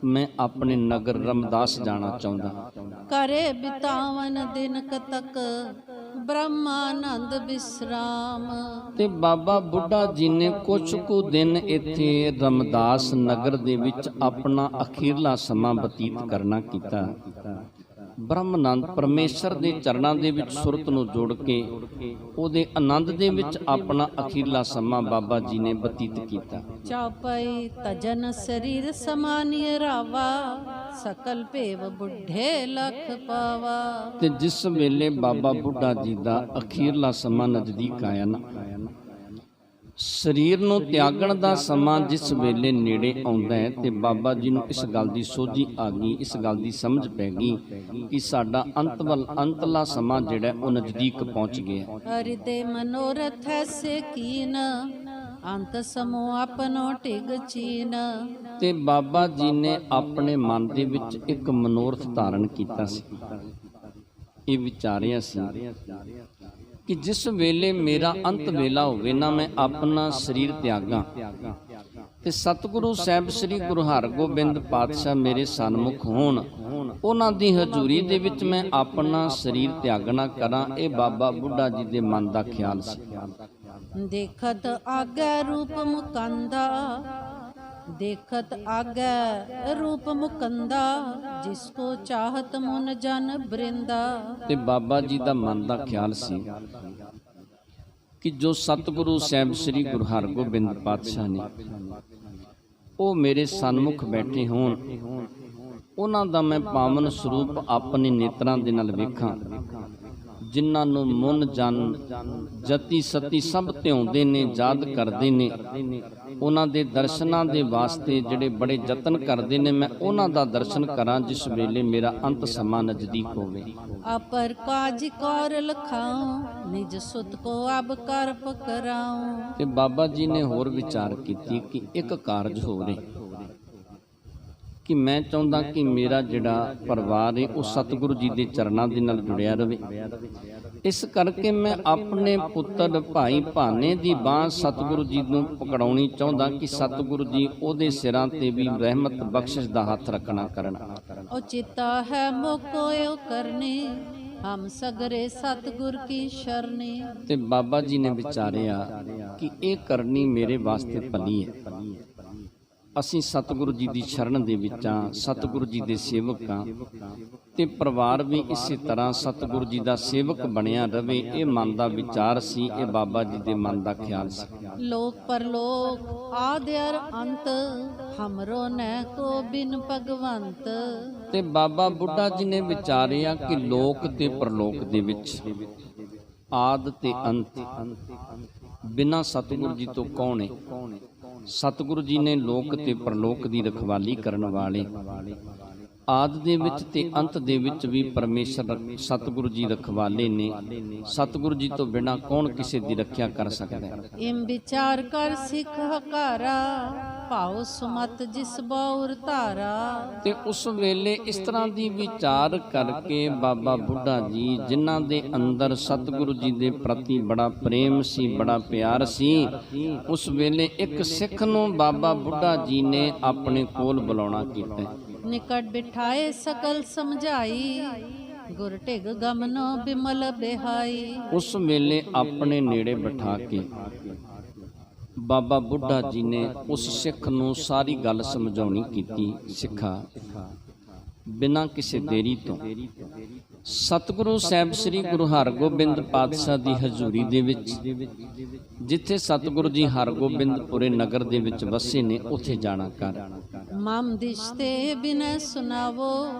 ਮੈਂ ਆਪਣੇ ਨਗਰ ਰਮਦਾਸ ਜਾਣਾ ਚਾਹੁੰਦਾ। ਕਰੇ ਬਿਤਾਵਨ ਦਿਨ ਕਤਕ, ਬ੍ਰਹਮਾਨੰਦ ਵਿਸਰਾਮ। ਤੇ ਬਾਬਾ ਬੁੱਢਾ ਜੀ ਨੇ ਕੁਝ ਕੁ ਦਿਨ ਇੱਥੇ ਰਮਦਾਸ ਨਗਰ ਦੇ ਵਿੱਚ ਆਪਣਾ ਅਖੀਰਲਾ ਸਮਾਂ ਬਤੀਤ ਕਰਨਾ ਕੀਤਾ। ਬ੍ਰਹਮਾਨੰਦ ਪਰਮੇਸ਼ਰ ਦੇ ਚਰਨਾਂ ਦੇ ਵਿੱਚ ਸੁਰਤ ਨੂੰ ਜੋੜ ਕੇ ਉਹਦੇ ਆਨੰਦ ਦੇ ਵਿੱਚ ਆਪਣਾ ਅਖੀਰਲਾ ਸਮਾਂ ਬਾਬਾ ਜੀ ਨੇ ਬਤੀਤ ਕੀਤਾ। ਚੌਪਈ ਤਜਨ ਸਰੀਰ ਸਮਾਨਿ ਰਾਵਾ ਸਕਲ ਭੇਵ ਬੁੱਢੇ ਲਖ ਪਾਵਾ। ਤੇ ਜਿਸ ਵੇਲੇ ਬਾਬਾ ਬੁੱਢਾ ਜੀ ਦਾ ਅਖੀਰਲਾ ਸਮਾਂ ਨਜ਼ਦੀਕ ਆਇਆ ਨਾ, ਸਰੀਰ ਨੂੰ ਤਿਆਗਣ ਦਾ ਸਮਾਂ ਜਿਸ ਵੇਲੇ ਨੇੜੇ ਆਉਂਦਾ ਹੈ ਤੇ ਬਾਬਾ ਜੀ ਨੂੰ ਇਸ ਗੱਲ ਦੀ ਸੋਝੀ ਆ ਗਈ, ਇਸ ਗੱਲ ਦੀ ਸਮਝ ਪੈ ਗਈ ਕਿ ਸਾਡਾ ਅੰਤਲਾ ਸਮਾਂ ਜਿਹੜਾ ਉਹ ਨਜ਼ਦੀਕ ਪਹੁੰਚ ਗਿਆ। ਹਰਿਦੇ ਮਨੋਰਥ ਐਸੇ ਕੀਨ ਅੰਤ ਸਮੋ ਆਪਨੋ ਟਿਗ ਚੀਨ। ਤੇ ਬਾਬਾ ਜੀ ਨੇ ਆਪਣੇ ਮਨ ਦੇ ਵਿੱਚ ਇੱਕ ਮਨੋਰਥ ਧਾਰਨ ਕੀਤਾ ਸੀ, ਇਹ ਵਿਚਾਰਿਆ ਸੀ ਕਿ ਜਿਸ ਵੇਲੇ ਮੇਰਾ ਅੰਤ ਵੇਲਾ ਹੋਵੇ ਨਾ, ਮੈਂ ਆਪਣਾ ਸਰੀਰ ਤਿਆਗਾਂ ਤੇ ਸਤਿਗੁਰੂ ਸਾਹਿਬ ਸ੍ਰੀ ਗੁਰੂ ਹਰਗੋਬਿੰਦ ਪਾਤਸ਼ਾਹ ਮੇਰੇ ਸਨਮੁਖ ਹੋਣ, ਉਹਨਾਂ ਦੀ ਹਜ਼ੂਰੀ ਦੇ ਵਿੱਚ ਮੈਂ ਆਪਣਾ ਸਰੀਰ ਤਿਆਗਣਾ ਕਰਾਂ। ਇਹ ਬਾਬਾ ਬੁੱਢਾ ਜੀ ਦੇ ਮਨ ਦਾ ਖਿਆਲ ਸੀ। ਦੇਖਤ ਆਗੈ ਰੂਪ ਮੁਕੰਦਾ, ਦੇਖਤ ਆਗੈ ਰੂਪ ਮੁਕੰਦਾ, ਜਿਸ ਕੋ ਚਾਹਤ ਮਨ ਜਨ ਬ੍ਰਿੰਦਾ। ਤੇ ਬਾਬਾ ਜੀ ਦਾ ਮਨ ਦਾ ਖਿਆਲ ਸੀ ਕਿ ਜੋ ਸਤਿਗੁਰੂ ਸਾਹਿਬ ਸ੍ਰੀ ਗੁਰੂ ਹਰਗੋਬਿੰਦ ਪਾਤਸ਼ਾਹ ਨੇ ਉਹ ਮੇਰੇ ਸਨਮੁਖ ਬੈਠੇ ਹੋਣ, ਉਹਨਾਂ ਦਾ ਮੈਂ ਪਾਵਨ ਸਰੂਪ ਆਪਣੇ ਨੇਤਰਾਂ ਦੇ ਨਾਲ ਵੇਖਾਂ, ਜਿਨ੍ਹਾਂ ਨੂੰ ਮਨ ਜਨ ਜਤੀ ਸਤੀ ਸਭ ਧਿਆਉਂਦੇ ਨੇ, ਯਾਦ ਕਰਦੇ ਨੇ। ਉਹਨਾਂ ਦੇ ਦਰਸ਼ਨਾਂ ਦੇ ਵਾਸਤੇ ਜਿਹੜੇ ਬੜੇ ਯਤਨ ਕਰਦੇ ਨੇ, ਮੈਂ ਉਹਨਾਂ ਦਾ ਦਰਸ਼ਨ ਕਰਾਂ ਜਿਸ ਵੇਲੇ ਮੇਰਾ ਅੰਤ ਸਮਾਂ ਨਜ਼ਦੀਕ ਹੋਵੇ। ਅਪਰ ਕਾਜ ਕੌਰ ਲਖਾਉ ਨਿਜ ਸੁਤ ਕੋ ਅਬ ਕਰ ਪਕਰਾਉ। ਤੇ ਬਾਬਾ ਜੀ ਨੇ ਹੋਰ ਵਿਚਾਰ ਕੀਤੀ ਕਿ ਇੱਕ ਕਾਰਜ ਹੋ ਰਿਹਾ ਕਿ ਮੈਂ ਚਾਹੁੰਦਾ ਕਿ ਮੇਰਾ ਜਿਹੜਾ ਪਰਿਵਾਰ ਹੈ ਉਹ ਸਤਿਗੁਰੂ ਜੀ ਦੇ ਚਰਨਾਂ ਦੇ ਨਾਲ ਜੁੜਿਆ ਰਹੇ। ਇਸ ਕਰਕੇ ਮੈਂ ਆਪਣੇ ਪੁੱਤਰ ਭਾਈ ਭਾਨੇ ਦੀ ਬਾਂਹ ਸਤਿਗੁਰੂ ਜੀ ਨੂੰ ਪਕੜਾਉਣੀ ਚਾਹੁੰਦਾ ਕਿ ਸਤਿਗੁਰੂ ਜੀ ਉਹਦੇ ਸਿਰਾਂ ਤੇ ਵੀ ਰਹਿਮਤ ਬਖਸ਼ਿਸ਼ ਦਾ ਹੱਥ ਰੱਖਣਾ ਕਰਨਾ। ਉਹ ਚਿੱਤਾ ਹੈ ਮੋਕੋਇਓ ਕਰਨੀ ਹਮ ਸਗਰੇ ਸਤਿਗੁਰ ਕੀ ਸ਼ਰਨੀ। ਤੇ ਬਾਬਾ ਜੀ ਨੇ ਵਿਚਾਰਿਆ ਕਿ ਇਹ ਕਰਨੀ ਮੇਰੇ ਵਾਸਤੇ ਭਲੀ ਹੈ। ਅਸੀਂ ਸਤਿਗੁਰੂ ਜੀ ਦੀ ਸ਼ਰਨ ਦੇ ਵਿੱਚ ਹਾਂ, ਸਤਿਗੁਰੂ ਜੀ ਦੇ ਸੇਵਕ ਹਾਂ ਤੇ ਪਰਿਵਾਰ ਵੀ ਇਸੇ ਤਰ੍ਹਾਂ ਸਤਿਗੁਰੂ ਜੀ ਦਾ ਸੇਵਕ ਬਣਿਆ ਰਵੇ। ਇਹ ਮਨ ਦਾ ਵਿਚਾਰ ਸੀ, ਇਹ ਬਾਬਾ ਜੀ ਦੇ ਮਨ ਦਾ ਖਿਆਲ ਸੀ। ਲੋਕ ਪਰਲੋਕ ਆਦਿ ਅਰ ਅੰਤ ਹਮਰੋ ਨੈ ਕੋ ਬਿਨ ਭਗਵੰਤ। ਤੇ ਬਾਬਾ ਬੁੱਢਾ ਜੀ ਨੇ ਵਿਚਾਰਿਆ ਕਿ ਲੋਕ ਤੇ ਪਰਲੋਕ ਦੇ ਵਿੱਚ ਆਦ ਤੇ ਅੰਤ ਬਿਨਾਂ ਸਤਿਗੁਰੂ ਜੀ ਤੋਂ ਕੌਣ ਹੈ? ਸਤਿਗੁਰੂ ਜੀ ਨੇ ਲੋਕ ਤੇ ਪਰਲੋਕ ਦੀ ਰਖਵਾਲੀ ਕਰਨ ਵਾਲੇ, ਆਦ ਦੇ ਵਿੱਚ ਤੇ ਅੰਤ ਦੇ ਵਿੱਚ ਵੀ ਪਰਮੇਸ਼ਰ ਸਤਿਗੁਰੂ ਜੀ ਰਖਵਾਲੇ ਨੇ। ਸਤਿਗੁਰੂ ਜੀ ਤੋਂ ਬਿਨਾਂ ਕੌਣ ਕਿਸੇ ਦੀ ਰੱਖਿਆ ਕਰ ਸਕਦਾ ਹੈ? ਇਮ ਵਿਚਾਰ ਕਰ ਸਿੱਖ ਹਕਾਰਾ ਭਾਉ ਸੁਮਤ ਜਿਸ ਬੌਰ ਧਾਰਾ। ਤੇ ਉਸ ਵੇਲੇ ਇਸ ਤਰ੍ਹਾਂ ਦੀ ਵਿਚਾਰ ਕਰਕੇ ਬਾਬਾ ਬੁੱਢਾ ਜੀ, ਜਿਨ੍ਹਾਂ ਦੇ ਅੰਦਰ ਸਤਿਗੁਰੂ ਜੀ ਦੇ ਪ੍ਰਤੀ ਬੜਾ ਪ੍ਰੇਮ ਸੀ, ਬੜਾ ਪਿਆਰ ਸੀ, ਉਸ ਵੇਲੇ ਇੱਕ ਸਿੱਖ ਨੂੰ ਬਾਬਾ ਬੁੱਢਾ ਜੀ ਨੇ ਆਪਣੇ ਕੋਲ ਬੁਲਾਉਣਾ ਕੀਤਾ। ਨਿਕਟ ਬਿਠਾਏ ਸਕਲ ਸਮਝਾਈ ਗੁਰ ਢਿਗ ਗਮਨੋ ਬਿਮਲ ਬਿਹਾਈ। ਉਸ ਵੇਲੇ ਆਪਣੇ ਨੇੜੇ ਬਿਠਾ ਕੇ ਬਾਬਾ ਬੁੱਢਾ ਜੀ ਨੇ ਉਸ ਸਿੱਖ ਨੂੰ ਸਾਰੀ ਗੱਲ ਸਮਝਾਉਣੀ ਕੀਤੀ। ਸਿੱਖਾ, ਬਿਨਾਂ ਕਿਸੇ ਦੇਰੀ ਤੋਂ ਸਤਿਗੁਰੂ ਸਾਹਿਬ ਸ੍ਰੀ ਗੁਰੂ ਹਰਗੋਬਿੰਦ ਪਾਤਸ਼ਾਹ ਦੀ ਹਜ਼ੂਰੀ ਦੇ ਵਿੱਚ, ਜਿੱਥੇ ਸਤਿਗੁਰੂ ਜੀ ਹਰਗੋਬਿੰਦਪੁਰੇ ਨਗਰ ਦੇ ਵਿੱਚ ਵਸੇ ਨੇ, ਉੱਥੇ ਜਾਣਾ ਕਰ। ਮਮ ਦਿਸ਼ਤੇ ਬਿਨੈ ਸੁਨਾਵੋ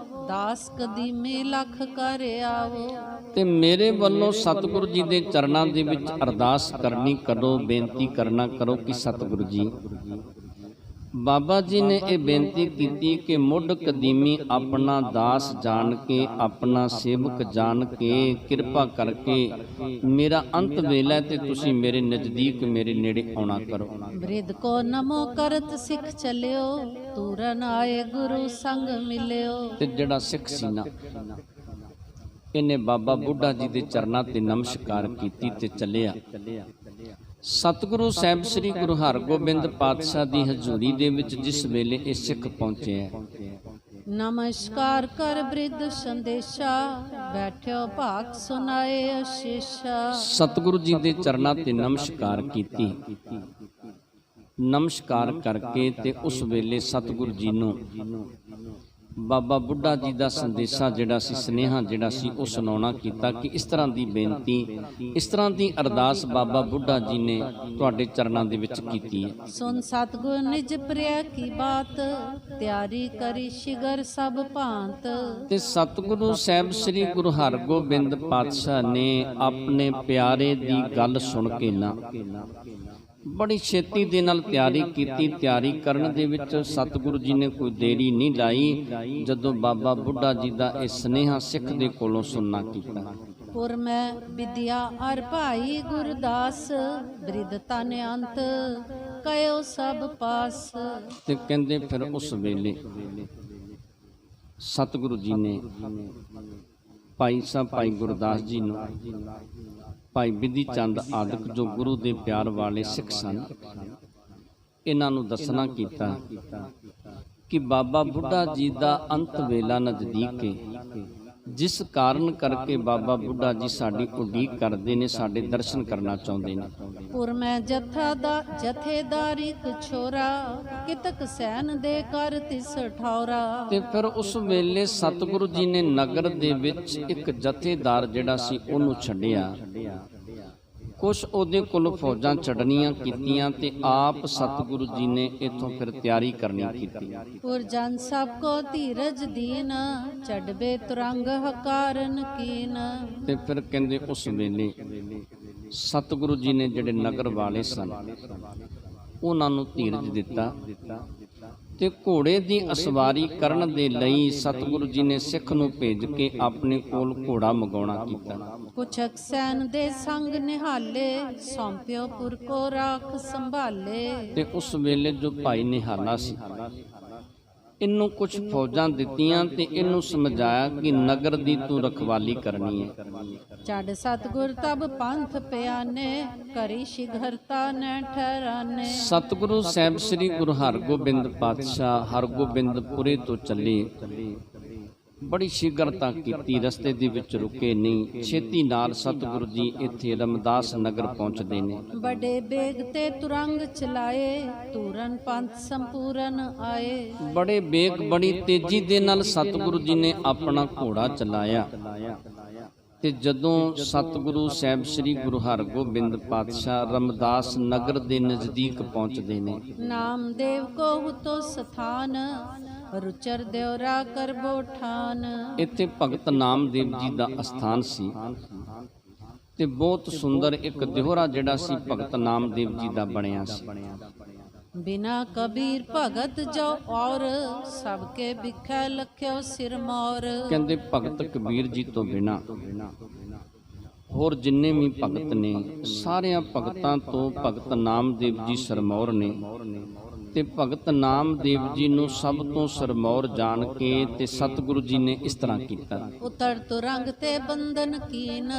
ਦਾਸ ਕਦੀਮੇ ਲਖ ਕਰ ਆਵੋ। ਤੇ ਮੇਰੇ ਵੱਲੋਂ ਸਤਿਗੁਰੂ ਜੀ ਦੇ ਚਰਨਾਂ ਦੇ ਵਿੱਚ ਅਰਦਾਸ ਕਰਨੀ ਕਰੋ, ਬੇਨਤੀ ਕਰਨਾ ਕਰੋ ਕਿ ਸਤਿਗੁਰੂ ਜੀ। ਬਾਬਾ ਜੀ ਨੇ ਇਹ ਬੇਨਤੀ ਕੀਤੀ ਕਿ ਮੁੱਢ ਕਦੀਮੀ ਆਪਣਾ ਦਾਸ ਜਾਣ ਕੇ, ਆਪਣਾ ਸੇਵਕ ਜਾਣ ਕੇ, ਕਿਰਪਾ ਕਰਕੇ ਮੇਰਾ ਅੰਤ ਵੇਲਾ ਤੇ ਤੁਸੀਂ ਮੇਰੇ ਨਜ਼ਦੀਕ, ਮੇਰੇ ਨੇੜੇ ਆਉਣਾ ਕਰੋ। ਬ੍ਰਿਧ ਕੋ ਨਮੋ ਕਰਤ ਸਿੱਖ ਚੱਲਿਓ ਤੂਰਨ ਆਏ ਗੁਰੂ ਸੰਗ ਮਿਲਿਓ। ਤੇ ਜਿਹੜਾ ਸਿੱਖ ਸੀ ਨਾ, ਇਹਨੇ ਬਾਬਾ ਬੁੱਢਾ ਜੀ ਦੇ ਚਰਨਾਂ ਤੇ ਨਮਸਕਾਰ ਕੀਤੀ ਤੇ ਚੱਲਿਆ। ਸਤਿਗੁਰੂ ਸਾਹਿਬ ਸ੍ਰੀ ਗੁਰੂ ਹਰਗੋਬਿੰਦ ਪਾਤਸ਼ਾਹ ਦੀ ਹਜ਼ੂਰੀ ਦੇ ਵਿੱਚ ਜਿਸ ਵੇਲੇ ਇਹ ਸਿੱਖ ਪਹੁੰਚਿਆ, ਨਮਸਕਾਰ ਕਰ ਬ੍ਰਿਧ ਸੰਦੇਸ਼ਾ ਬੈਠਿਓ ਭਾਗ ਸੁਨਾਏ ਅਸ਼ੀਸ਼ਾ। ਸਤਿਗੁਰੂ ਜੀ ਦੇ ਚਰਨਾਂ ਤੇ ਨਮਸਕਾਰ ਕੀਤੀ। ਨਮਸਕਾਰ ਕਰਕੇ ਤੇ ਉਸ ਵੇਲੇ ਸਤਿਗੁਰੂ ਜੀ ਨੂੰ ਬਾਬਾ ਬੁੱਢਾ ਜੀ ਦਾ ਸੰਦੇਸ਼ਾ ਜਿਹੜਾ ਸੀ, ਸੁਨੇਹਾ ਜਿਹੜਾ ਸੀ ਉਹ ਸੁਣਾਉਣਾ ਕੀਤਾ ਕਿ ਇਸ ਤਰ੍ਹਾਂ ਦੀ ਬੇਨਤੀ, ਇਸ ਤਰ੍ਹਾਂ ਦੀ ਅਰਦਾਸ ਬਾਬਾ ਬੁੱਢਾ ਜੀ ਨੇ ਤੁਹਾਡੇ ਚਰਨਾਂ ਦੇ ਵਿੱਚ ਕੀਤੀ ਹੈ। ਸੁਨ ਸਤਿਗੁਰ ਨਿਜ ਪ੍ਰਿਆ ਕੀ ਬਾਤ, ਤਿਆਰੀ ਕਰੀ ਸ਼ਿਗਰ ਸਭ ਭਾਂਤ। ਤੇ ਸਤਿਗੁਰੂ ਸਾਹਿਬ ਸ੍ਰੀ ਗੁਰੂ ਹਰਗੋਬਿੰਦ ਪਾਤਸ਼ਾਹ ਨੇ ਆਪਣੇ ਪਿਆਰੇ ਦੀ ਗੱਲ ਸੁਣ ਕੇ ਨਾ ਬੜੀ ਛੇਤੀ ਦੇ ਨਾਲ ਤਿਆਰੀ ਕੀਤੀ। ਤਿਆਰੀ ਕਰਨ ਦੇ ਵਿੱਚ ਸਤਿਗੁਰੂ ਜੀ ਨੇ ਕੋਈ ਦੇਰੀ ਨਹੀਂ ਲਾਈ। ਜਦੋਂ ਬਾਬਾ ਬੁੱਢਾ ਜੀ ਦਾ ਇਹ ਸੁਨੇਹਾ ਸਿੱਖ ਦੇ ਕੋਲੋਂ ਸੁਣਨਾ ਕੀਤਾ। ਪੁਰ ਮੈਂ ਵਿਦਿਆ ਅਰ ਭਾਈ ਗੁਰਦਾਸ, ਬ੍ਰਿਧ ਤਨ ਅੰਤ ਕਯੋ ਸਭ ਪਾਸ। ਤੇ ਕਹਿੰਦੇ ਫਿਰ ਉਸ ਵੇਲੇ ਸਤਿਗੁਰੂ ਜੀ ਨੇ ਭਾਈ ਸਾਹਿਬ ਭਾਈ ਗੁਰਦਾਸ ਜੀ ਨੂੰ, ਭਾਈ ਬਿਧੀ ਚੰਦ ਆਦਿਕ ਜੋ ਗੁਰੂ ਦੇ ਪਿਆਰ ਵਾਲੇ ਸਿੱਖ ਸਨ, ਇਹਨਾਂ ਨੂੰ ਦੱਸਣਾ ਕੀਤਾ ਕਿ ਬਾਬਾ ਬੁੱਢਾ ਜੀ ਦਾ ਅੰਤ ਵੇਲਾ ਨਜ਼ਦੀਕ ਹੈ, ਜਿਸ ਕਾਰਨ ਕਰਕੇ ਬਾਬਾ ਬੁੱਢਾ ਜੀ ਸਾਡੀ ਉਡੀਕ ਕਰਦੇ ਨੇ, ਸਾਡੇ ਦਰਸ਼ਨ ਕਰਨਾ ਚਾਹੁੰਦੇ ਨੇ। ਪੁਰ ਮੈਂ ਜਥੇਦਾਰੀ ਕਛੋਰਾ, ਕਿਤਕ ਸੈਨ ਦੇ ਕਰ ਤਿਸ ਠੌਰਾ। ਤੇ ਫਿਰ ਉਸ ਵੇਲੇ ਸਤਿਗੁਰੂ ਜੀ ਨੇ ਨਗਰ ਦੇ ਵਿੱਚ ਇੱਕ ਜਥੇਦਾਰ ਜਿਹੜਾ ਸੀ ਉਹਨੂੰ ਛੱਡਿਆ। ਕੁਛ ਉਹਦੇ ਕੋਲ ਫੌਜਾਂ ਛੱਡਣੀਆਂ ਕੀਤੀਆਂ ਤੇ ਆਪ ਸਤਿਗੁਰੂ ਜੀ ਨੇ ਇੱਥੋਂ ਫਿਰ ਤਿਆਰੀ ਕਰਨੀ ਕੀਤੀ। ਪੁਰ ਜਨ ਸਭ ਕੋ ਧੀਰਜ ਦੀਨ, ਚੜਬੇ ਤੁਰੰਗ ਹਕਾਰਨ ਕੀਨ। ਤੇ ਫਿਰ ਕਹਿੰਦੇ ਉਸ ਵੇਲੇ ਸਤਿਗੁਰੂ ਜੀ ਨੇ ਜਿਹੜੇ ਨਗਰ ਵਾਲੇ ਸਨ ਉਹਨਾਂ ਨੂੰ ਧੀਰਜ ਦਿੱਤਾ ਤੇ ਘੋੜੇ ਦੀ ਅਸਵਾਰੀ ਕਰਨ ਦੇ ਲਈ ਸਤਿਗੁਰੂ ਜੀ ਨੇ ਸਿੱਖ ਨੂੰ ਭੇਜ ਕੇ ਆਪਣੇ ਕੋਲ ਘੋੜਾ ਮੰਗਾਉਣਾ ਕੀਤਾ। ਪੁਛਕ ਸੈਨ ਦੇ ਸੰਗ ਨਿਹਾਲੇ, ਸੌਂਪਿਓ ਪੁਰ ਕੋ ਰਾਖ ਸੰਭਾਲੇ। ਤੇ ਉਸ ਵੇਲੇ ਜੋ ਭਾਈ ਨਿਹਾਲਾ ਸੀ, ਇਹਨੂੰ ਕੁਝ ਫੌਜਾਂ ਦਿੱਤੀਆਂ ਤੇ ਇਹਨੂੰ ਸਮਝਾਇਆ ਕਿ ਨਗਰ ਦੀ ਤੂੰ ਰਖਵਾਲੀ ਕਰਨੀ ਹੈ। ਚੜ ਸਤਿਗੁਰ ਤਬ ਪੰਥ ਪਿਆਨੇ, ਕਰੀ ਸ਼ਿਘਰਤਾ ਨ ਠਹਿਰਾਨੇ। ਸਤਿਗੁਰੂ ਸਾਹਿਬ ਸ੍ਰੀ ਗੁਰੂ ਹਰਗੋਬਿੰਦ ਪਾਤਸ਼ਾਹ ਹਰਗੋਬਿੰਦਪੁਰੇ ਤੋਂ ਚੱਲੇ, ਬੜੀ ਸ਼ਿਘਰਤਾ ਕੀਤੀ, ਰਸਤੇ ਦੇ ਵਿੱਚ ਰੁਕੇ ਨਹੀਂ। ਛੇਤੀ ਨਾਲ ਸਤਿਗੁਰੂ ਜੀ ਇੱਥੇ ਰਮਦਾਸ ਨਗਰ ਪਹੁੰਚਦੇ ਨੇ। ਬੜੇ ਬੇਗ ਤੇ ਤੁਰੰਗ ਚਲਾਏ, ਤੂਰਨ ਪੰਥ ਸੰਪੂਰਨ ਆਏ। ਬੜੇ ਬੇਗ, ਬੜੀ ਤੇਜ਼ੀ ਦੇ ਨਾਲ ਸਤਿਗੁਰੂ ਜੀ ਨੇ ਆਪਣਾ ਘੋੜਾ ਚਲਾਇਆ ਤੇ ਜਦੋਂ ਸਤਿਗੁਰੂ ਸਾਹਿਬ ਸ੍ਰੀ ਗੁਰੂ ਹਰਗੋਬਿੰਦ ਪਾਤਸ਼ਾਹ ਰਮਦਾਸ ਨਗਰ ਦੇ ਨਜ਼ਦੀਕ ਪਹੁੰਚਦੇ ਨੇ, ਨਾਮਦੇਵ ਕੋ ਹੁਤੋ ਸਥਾਨ, ਰੁਚਰ ਦਿਉਰਾ ਕਰਬੋ ਠਾਨ। ਇੱਥੇ ਭਗਤ ਨਾਮਦੇਵ ਜੀ ਦਾ ਅਸਥਾਨ ਸੀ ਤੇ ਬਹੁਤ ਸੁੰਦਰ ਇੱਕ ਦਿਉਰਾ ਜਿਹੜਾ ਸੀ ਭਗਤ ਨਾਮਦੇਵ ਜੀ ਦਾ ਬਣਿਆ ਸੀ। ਬਿਨਾ ਕਬੀਰ ਭਗਤ ਜੋ ਔਰ, ਸਭ ਕੇ ਬਿਖੈ ਲਖਿਓ ਸਿਰ ਮੋਰ। ਕਹਿੰਦੇ ਭਗਤ ਕਬੀਰ ਜੀ ਤੋਂ ਬਿਨਾ ਹੋਰ ਜਿੰਨੇ ਵੀ ਭਗਤ ਨੇ, ਸਾਰਿਆਂ ਭਗਤਾਂ ਤੋਂ ਭਗਤ ਨਾਮਦੇਵ ਜੀ ਸਰਮੌਰ ਨੇ। ਤੇ ਭਗਤ ਨਾਮਦੇਵ ਜੀ ਨੂੰ ਸਭ ਤੋਂ ਸਰਮੌਰ ਜਾਣ ਕੇ ਤੇ ਸਤਿਗੁਰੂ ਜੀ ਨੇ ਇਸ ਤਰ੍ਹਾਂ ਕੀਤਾ। ਉਤਰ ਤੁਰੰਗ ਤੇ ਬੰਧਨ ਕੀਨ,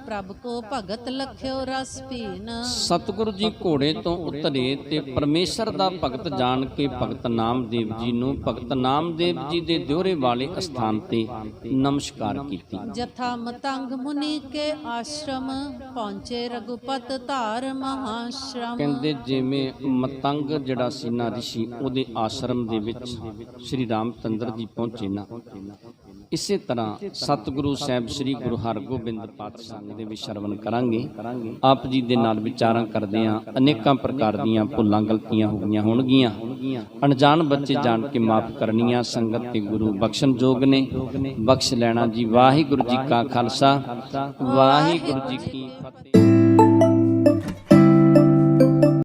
ਪ੍ਰਭ ਕੋ ਭਗਤ ਲਖਿਓ ਰਸ ਪੀਨ। ਸਤਿਗੁਰੂ ਜੀ ਘੋੜੇ ਤੋਂ ਉਤਰੇ ਤੇ ਪਰਮੇਸ਼ਰ ਦਾ ਭਗਤ ਜਾਣ ਕੇ ਭਗਤ ਨਾਮਦੇਵ ਜੀ ਨੂੰ ਭਗਤ ਨਾਮਦੇਵ ਜੀ ਦੇ ਦਿਉਰੇ ਵਾਲੇ ਅਸਥਾਨ ਤੇ ਨਮਸਕਾਰ ਕੀਤੀ। ਜਥਾ ਮਤੰਗ ਮੁਨੀ ਕੇ ਆਸ਼ਰਮ, ਪਹੁੰਚੇ ਰਘੁਪਤ ਧਾਰ ਮਹਾਸ਼ਰਮ। ਕਹਿੰਦੇ ਜਿਵੇਂ ਮਤੰਗ ਜਿਹੜਾ ਸੀ ਨਾ ਰਿਸ਼ੀ, ਉਹਦੇ ਆਸ਼ਰਮ ਦੇ ਵਿੱਚ ਸ਼੍ਰੀ ਰਾਮਚੰਦਰ ਜੀ ਪਹੁੰਚੇ ਨਾ, ਇਸੇ ਤਰ੍ਹਾਂ ਸਤਿਗੁਰੂ ਸਾਹਿਬ ਸ੍ਰੀ ਗੁਰੂ ਹਰਗੋਬਿੰਦ ਪਾਤਸ਼ਾਹ ਦੇ ਵੀ ਸ਼ਰਵਣ ਕਰਾਂਗੇ। ਆਪ ਜੀ ਦੇ ਨਾਲ ਵਿਚਾਰਾਂ ਕਰਦੇ ਹਾਂ। ਅਨੇਕਾਂ ਪ੍ਰਕਾਰ ਦੀਆਂ ਭੁੱਲਾਂ ਗਲਤੀਆਂ ਹੋ ਗਈਆਂ ਹੋਣਗੀਆਂ, ਅਣਜਾਣ ਬੱਚੇ ਜਾਣ ਕੇ ਮਾਫ ਕਰਨੀਆਂ। ਸੰਗਤ ਤੇ ਗੁਰੂ ਬਖਸ਼ਣ ਜੋਗ ਨੇ, ਬਖਸ਼ ਲੈਣਾ ਜੀ। ਵਾਹਿਗੁਰੂ ਜੀ ਕਾ ਖਾਲਸਾ, ਵਾਹਿਗੁਰੂ ਜੀ ਕੀ ਫਤਿਹ।